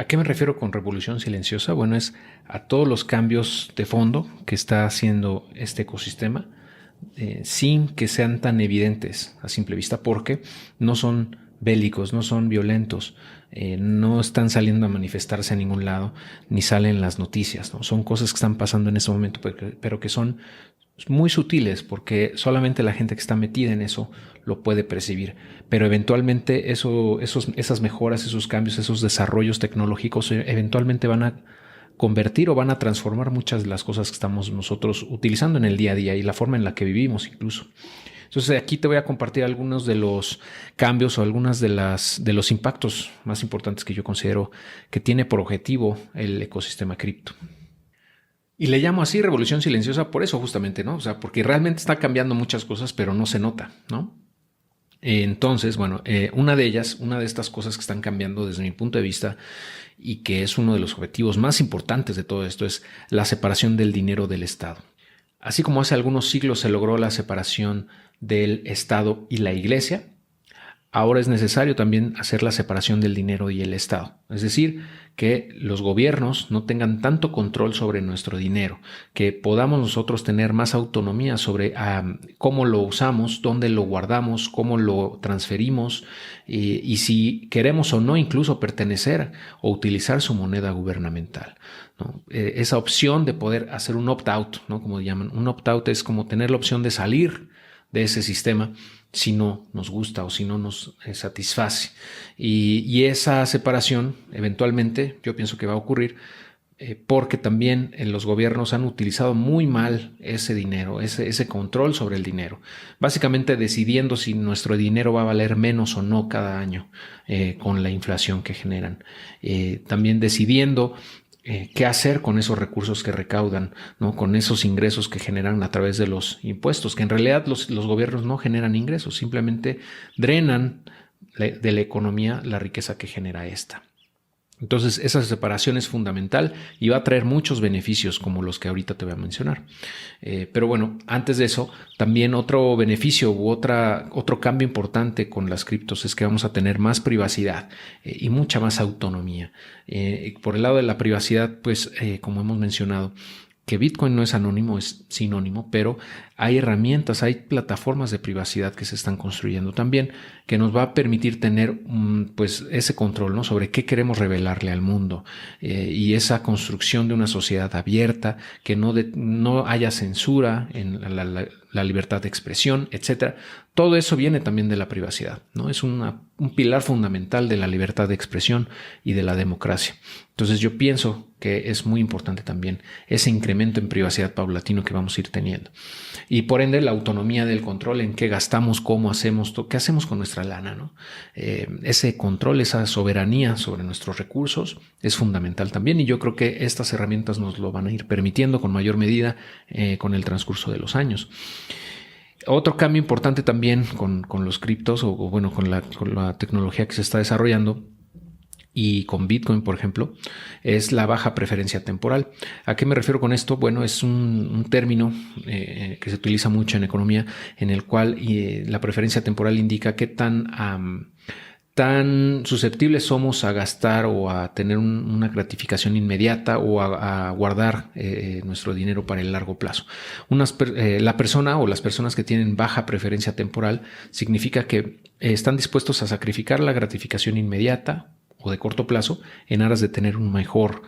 ¿A qué me refiero con revolución silenciosa? Bueno, es a todos los cambios de fondo que está haciendo este ecosistema sin que sean tan evidentes a simple vista, porque no son bélicos, no son violentos, no están saliendo a manifestarse a ningún lado, ni salen las noticias, ¿no? Son cosas que están pasando en ese momento, pero que son muy sutiles, porque solamente la gente que está metida en eso lo puede percibir. Pero eventualmente esas mejoras, esos cambios, esos desarrollos tecnológicos eventualmente van a convertir o van a transformar muchas de las cosas que estamos nosotros utilizando en el día a día y la forma en la que vivimos incluso. Entonces aquí te voy a compartir algunos de los cambios o algunas de los impactos más importantes que yo considero que tiene por objetivo el ecosistema cripto. Y le llamo así revolución silenciosa por eso justamente, ¿no? O sea, porque realmente está cambiando muchas cosas, pero no se nota, ¿no? Entonces, bueno, una de estas cosas que están cambiando desde mi punto de vista y que es uno de los objetivos más importantes de todo esto es la separación del dinero del Estado. Así como hace algunos siglos se logró la separación del Estado y la Iglesia, ahora es necesario también hacer la separación del dinero y el Estado. Es decir, que los gobiernos no tengan tanto control sobre nuestro dinero, que podamos nosotros tener más autonomía sobre cómo lo usamos, dónde lo guardamos, cómo lo transferimos y si queremos o no incluso pertenecer o utilizar su moneda gubernamental, ¿no? Esa opción de poder hacer un opt-out, ¿no? Como llaman, un opt-out es como tener la opción de salir de ese sistema si no nos gusta o si no nos satisface. Y esa separación eventualmente yo pienso que va a ocurrir porque también los gobiernos han utilizado muy mal ese dinero, ese control sobre el dinero, básicamente decidiendo si nuestro dinero va a valer menos o no cada año con la inflación que generan, también decidiendo qué hacer con esos recursos que recaudan, ¿no? Con esos ingresos que generan a través de los impuestos, que en realidad los gobiernos no generan ingresos, simplemente drenan de la economía la riqueza que genera esta. Entonces esa separación es fundamental y va a traer muchos beneficios como los que ahorita te voy a mencionar. Pero bueno, antes de eso, también otro beneficio u otro cambio importante con las criptos es que vamos a tener más privacidad y mucha más autonomía. Por el lado de la privacidad, pues como hemos mencionado, que Bitcoin no es anónimo, es sinónimo, pero hay herramientas, hay plataformas de privacidad que se están construyendo también, que nos va a permitir tener pues ese control, ¿no? Sobre qué queremos revelarle al mundo y esa construcción de una sociedad abierta, que no haya censura en la libertad de expresión, etcétera. Todo eso viene también de la privacidad, ¿no? Es un pilar fundamental de la libertad de expresión y de la democracia. Entonces yo pienso que es muy importante también ese incremento en privacidad paulatino que vamos a ir teniendo. Y por ende la autonomía del control en qué gastamos, cómo hacemos, qué hacemos con nuestra lana, ¿no? Ese control, esa soberanía sobre nuestros recursos es fundamental también y yo creo que estas herramientas nos lo van a ir permitiendo con mayor medida con el transcurso de los años. Otro cambio importante también con los criptos o bueno, con la tecnología que se está desarrollando y con Bitcoin, por ejemplo, es la baja preferencia temporal. ¿A qué me refiero con esto? Bueno, es un término que se utiliza mucho en economía en el cual la preferencia temporal indica qué tan susceptibles somos a gastar o a tener una gratificación inmediata o a guardar nuestro dinero para el largo plazo. La persona o las personas que tienen baja preferencia temporal significa que están dispuestos a sacrificar la gratificación inmediata o de corto plazo en aras de tener un mejor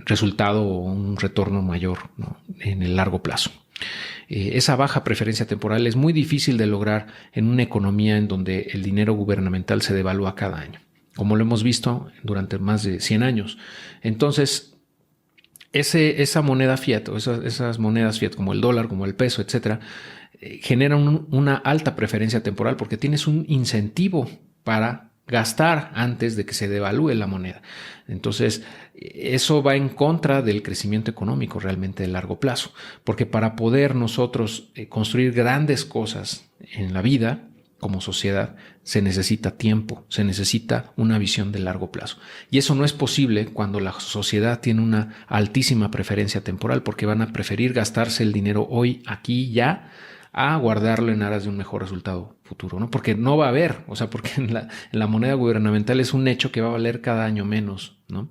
resultado o un retorno mayor, ¿no? En el largo plazo. Esa baja preferencia temporal es muy difícil de lograr en una economía en donde el dinero gubernamental se devalúa cada año, como lo hemos visto durante más de 100 años. Entonces, esa moneda fiat o esas monedas fiat como el dólar, como el peso, etcétera, generan una alta preferencia temporal porque tienes un incentivo para gastar antes de que se devalúe la moneda. Entonces, eso va en contra del crecimiento económico realmente de largo plazo, porque para poder nosotros construir grandes cosas en la vida como sociedad se necesita tiempo, se necesita una visión de largo plazo. Y eso no es posible cuando la sociedad tiene una altísima preferencia temporal, porque van a preferir gastarse el dinero hoy, aquí, ya, a guardarlo en aras de un mejor resultado futuro, ¿no? Porque no va a haber, o sea, porque en la moneda gubernamental es un hecho que va a valer cada año menos ¿no?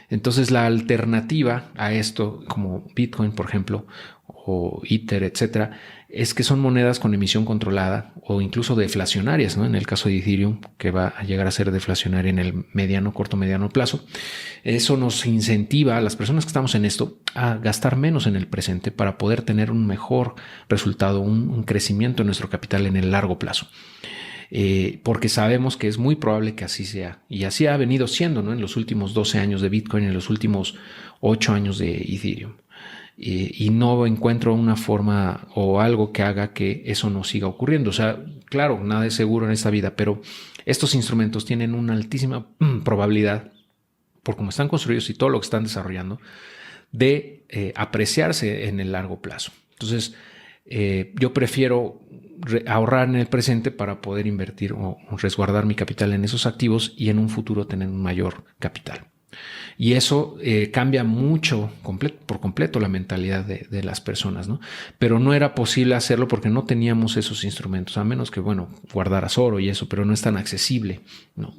Entonces la alternativa a esto, como Bitcoin, por ejemplo, o Ether, etcétera, es que son monedas con emisión controlada o incluso deflacionarias, ¿no? En el caso de Ethereum, que va a llegar a ser deflacionaria en el corto mediano plazo. Eso nos incentiva a las personas que estamos en esto a gastar menos en el presente para poder tener un mejor resultado, un crecimiento en nuestro capital en el largo plazo. Porque sabemos que es muy probable que así sea. Y así ha venido siendo, ¿no? En los últimos 12 años de Bitcoin, en los últimos 8 años de Ethereum. Y no encuentro una forma o algo que haga que eso no siga ocurriendo. O sea, claro, nada es seguro en esta vida, pero estos instrumentos tienen una altísima probabilidad, por cómo están construidos y todo lo que están desarrollando, de apreciarse en el largo plazo. Entonces, yo prefiero ahorrar en el presente para poder invertir o resguardar mi capital en esos activos y en un futuro tener un mayor capital. Y eso cambia mucho por completo la mentalidad de las personas, ¿no? Pero no era posible hacerlo porque no teníamos esos instrumentos, a menos que, bueno, guardaras oro y eso, pero no es tan accesible, ¿no?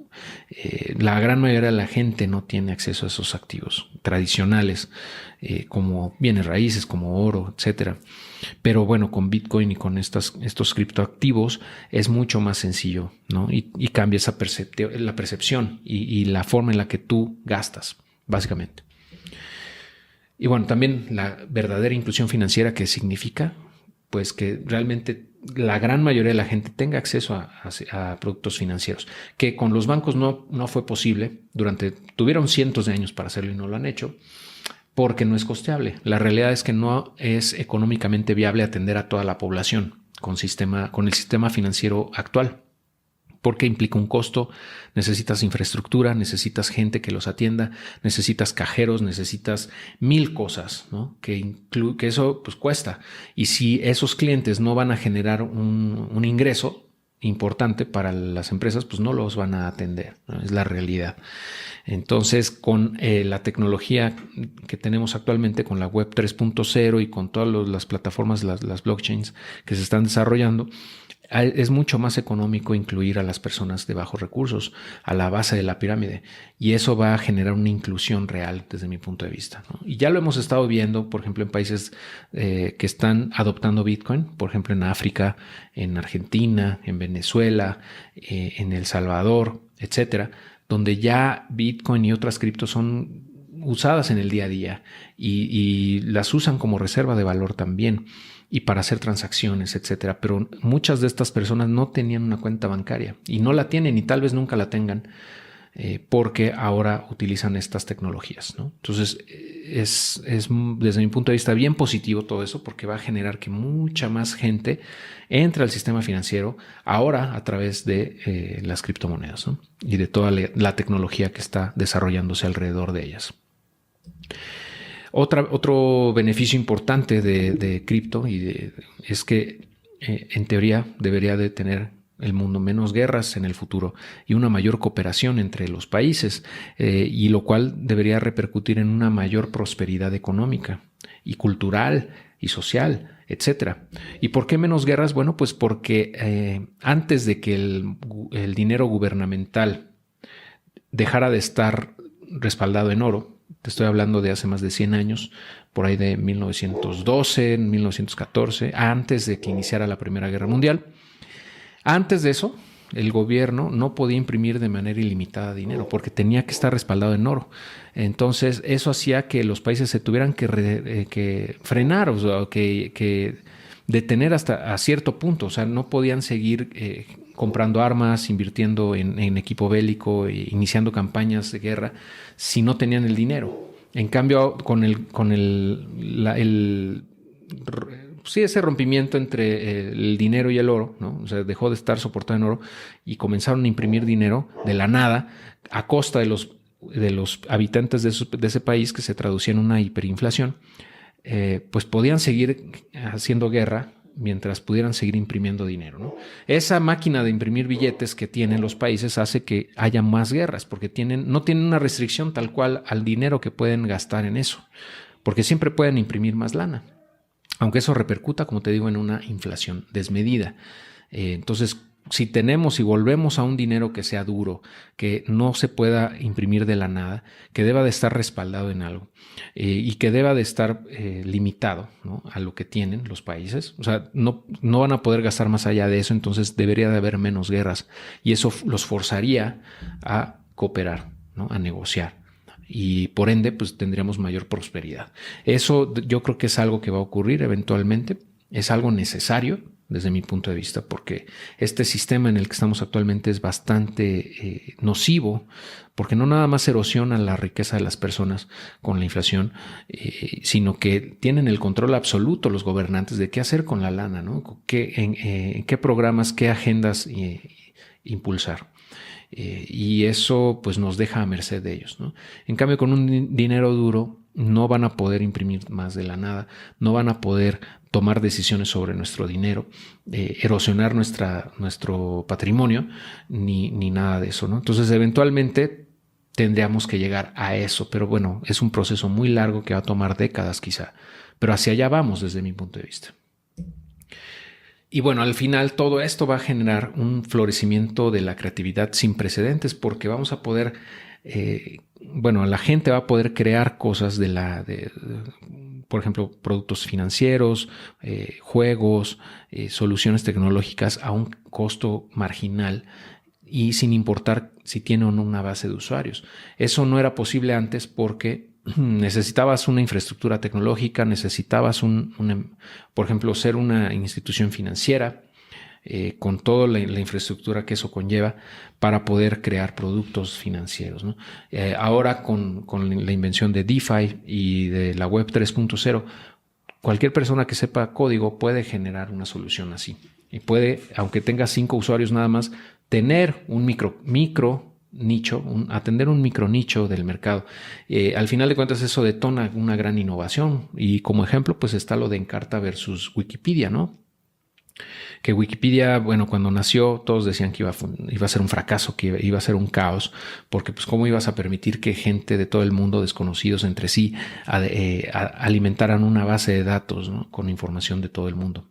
La gran mayoría de la gente no tiene acceso a esos activos tradicionales, como bienes raíces, como oro, etcétera. Pero bueno, con Bitcoin y con estos criptoactivos es mucho más sencillo, ¿no? Y cambia la percepción y la forma en la que tú gastas, básicamente. Y bueno, también la verdadera inclusión financiera, que significa pues que realmente la gran mayoría de la gente tenga acceso a productos financieros, que con los bancos no fue posible. Tuvieron cientos de años para hacerlo y no lo han hecho, porque no es costeable. La realidad es que no es económicamente viable atender a toda la población con el sistema financiero actual, porque implica un costo, necesitas infraestructura, necesitas gente que los atienda, necesitas cajeros, necesitas 1000 cosas, ¿no? Que eso pues cuesta. Y si esos clientes no van a generar un ingreso importante para las empresas, pues no los van a atender, ¿no? Es la realidad. Entonces, con la tecnología que tenemos actualmente, con la web 3.0 y con todas las plataformas, las blockchains que se están desarrollando, es mucho más económico incluir a las personas de bajos recursos a la base de la pirámide, y eso va a generar una inclusión real desde mi punto de vista, ¿no? Y ya lo hemos estado viendo, por ejemplo, en países que están adoptando Bitcoin, por ejemplo, en África, en Argentina, en Venezuela, en El Salvador, etcétera, donde ya Bitcoin y otras criptos son usadas en el día a día y las usan como reserva de valor también y para hacer transacciones, etcétera. Pero muchas de estas personas no tenían una cuenta bancaria y no la tienen y tal vez nunca la tengan porque ahora utilizan estas tecnologías, ¿no? Entonces es desde mi punto de vista bien positivo todo eso, porque va a generar que mucha más gente entre al sistema financiero ahora a través de las criptomonedas, ¿no? Y de toda la tecnología que está desarrollándose alrededor de ellas. Otro beneficio importante de cripto es que en teoría debería de tener el mundo menos guerras en el futuro y una mayor cooperación entre los países, y lo cual debería repercutir en una mayor prosperidad económica y cultural y social, etcétera. ¿Y por qué menos guerras? Bueno, pues porque antes de que el dinero gubernamental dejara de estar respaldado en oro, te estoy hablando de hace más de 100 años, por ahí de 1912, 1914, antes de que iniciara la Primera Guerra Mundial. Antes de eso, el gobierno no podía imprimir de manera ilimitada dinero porque tenía que estar respaldado en oro. Entonces, eso hacía que los países se tuvieran que frenar, o sea, que detener hasta a cierto punto. O sea, no podían seguir comprando armas, invirtiendo en equipo bélico, iniciando campañas de guerra si no tenían el dinero. En cambio, ese rompimiento entre el dinero y el oro, ¿no? O sea, dejó de estar soportado en oro y comenzaron a imprimir dinero de la nada a costa de los habitantes de ese país, que se traducía en una hiperinflación. Pues podían seguir haciendo guerra mientras pudieran seguir imprimiendo dinero, ¿no? Esa máquina de imprimir billetes que tienen los países hace que haya más guerras, porque no tienen una restricción tal cual al dinero que pueden gastar en eso, porque siempre pueden imprimir más lana, aunque eso repercuta, como te digo, en una inflación desmedida. Entonces, si tenemos y volvemos a un dinero que sea duro, que no se pueda imprimir de la nada, que deba de estar respaldado en algo y que deba de estar limitado, ¿no?, a lo que tienen los países. O sea, no van a poder gastar más allá de eso, entonces debería de haber menos guerras y eso los forzaría a cooperar, ¿no?, a negociar. Y por ende, pues tendríamos mayor prosperidad. Eso yo creo que es algo que va a ocurrir eventualmente, es algo necesario desde mi punto de vista, porque este sistema en el que estamos actualmente es bastante nocivo, porque no nada más erosiona la riqueza de las personas con la inflación, sino que tienen el control absoluto los gobernantes de qué hacer con la lana, ¿no? En qué programas, qué agendas impulsar. Y eso pues nos deja a merced de ellos, ¿no? En cambio, con un dinero duro no van a poder imprimir más de la nada, no van a poder tomar decisiones sobre nuestro dinero, erosionar nuestro patrimonio, ni nada de eso, ¿no? Entonces, eventualmente tendríamos que llegar a eso, pero bueno, es un proceso muy largo que va a tomar décadas quizá, pero hacia allá vamos desde mi punto de vista. Y bueno, al final todo esto va a generar un florecimiento de la creatividad sin precedentes, porque vamos a poder, la gente va a poder crear cosas por ejemplo, productos financieros, juegos, soluciones tecnológicas a un costo marginal y sin importar si tiene o no una base de usuarios. Eso no era posible antes porque necesitabas una infraestructura tecnológica, necesitabas por ejemplo, ser una institución financiera con toda la infraestructura que eso conlleva para poder crear productos financieros, ¿no? Ahora con la invención de DeFi y de la Web 3.0, cualquier persona que sepa código puede generar una solución así y puede, aunque tenga 5 usuarios nada más, tener un micro nicho, atender un micro nicho del mercado. Al final de cuentas eso detona una gran innovación y como ejemplo pues está lo de Encarta versus Wikipedia, ¿no? Que Wikipedia, bueno, cuando nació todos decían que iba a ser un fracaso, que iba a ser un caos, porque pues cómo ibas a permitir que gente de todo el mundo, desconocidos entre sí, alimentaran una base de datos, ¿no?, con información de todo el mundo.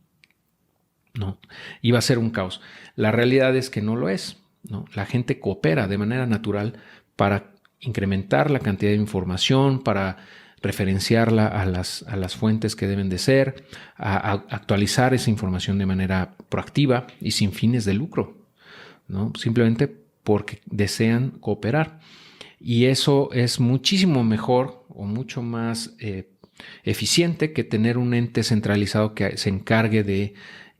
No, iba a ser un caos. La realidad es que no lo es, ¿no? La gente coopera de manera natural para incrementar la cantidad de información, para referenciarla a las fuentes que deben de ser, a actualizar esa información de manera proactiva y sin fines de lucro, ¿no? Simplemente porque desean cooperar. Y eso es muchísimo mejor o mucho más eficiente que tener un ente centralizado que se encargue de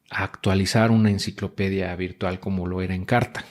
actualizar una enciclopedia virtual como lo era Encarta.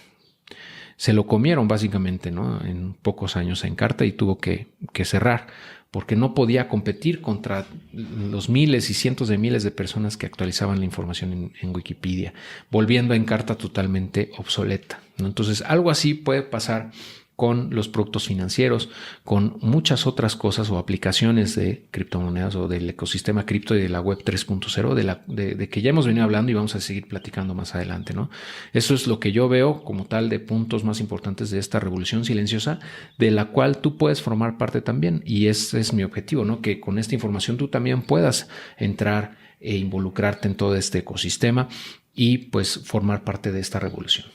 Se lo comieron básicamente, ¿no?, en pocos años a Encarta y tuvo que cerrar porque no podía competir contra los miles y cientos de miles de personas que actualizaban la información en Wikipedia, volviendo a Encarta totalmente obsoleta, ¿no? Entonces, algo así puede pasar con los productos financieros, con muchas otras cosas o aplicaciones de criptomonedas o del ecosistema cripto y de la web 3.0 de que ya hemos venido hablando y vamos a seguir platicando más adelante, ¿no? Eso es lo que yo veo como tal de puntos más importantes de esta revolución silenciosa, de la cual tú puedes formar parte también, y ese es mi objetivo, ¿no? Que con esta información tú también puedas entrar e involucrarte en todo este ecosistema y pues formar parte de esta revolución.